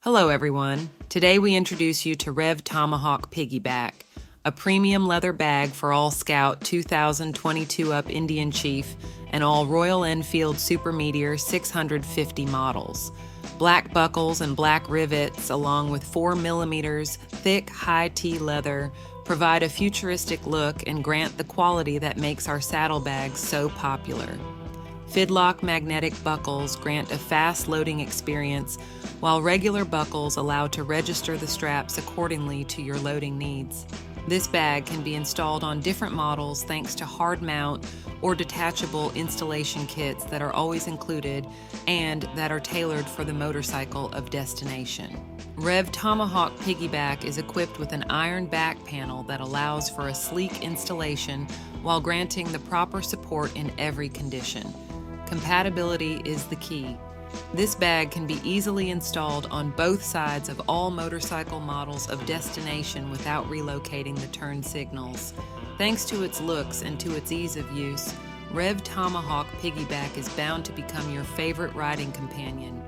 Hello everyone. Today we introduce you to Rev Tomahawk Piggyback, a premium leather bag for all Scout 2022 up Indian Chief and all Royal Enfield Super Meteor 650 models. Black buckles and black rivets along with 4mm thick high T leather provide a futuristic look and grant the quality that makes our saddlebags so popular. Fidlock magnetic buckles grant a fast loading experience, while regular buckles allow to register the straps accordingly to your loading needs. This bag can be installed on different models thanks to hard mount or detachable installation kits that are always included and that are tailored for the motorcycle of destination. Rev Tomahawk Piggyback is equipped with an iron back panel that allows for a sleek installation while granting the proper support in every condition. Compatibility is the key. This bag can be easily installed on both sides of all motorcycle models of destination without relocating the turn signals. Thanks to its looks and to its ease of use, Rev Tomahawk Piggyback is bound to become your favorite riding companion.